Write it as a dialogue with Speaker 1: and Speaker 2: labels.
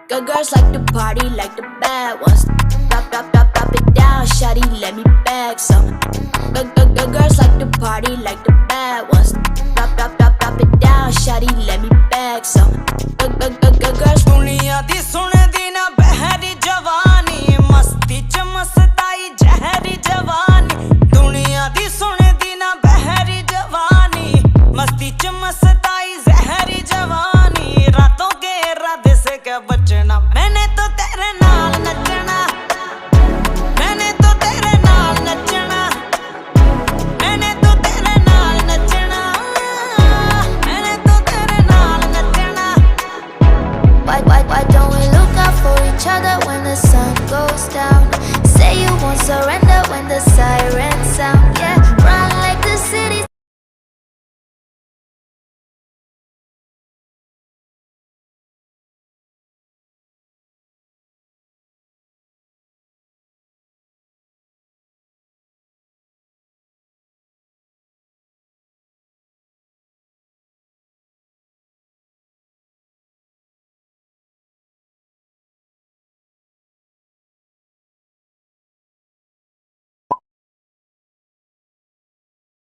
Speaker 1: Good girls like to party like the bad ones. Drop it down, shawty, let me bag some. Good girls like to party like the bad ones. Drop it down, shawty, let me bag some. Good girls.
Speaker 2: दुनिया दी सुनदी ना बहरी जवानी, मस्ती च मस्ताई जहरी जवानी। दुनिया दी सुनदी ना बहरी जवानी, मस्ती च मस्ताई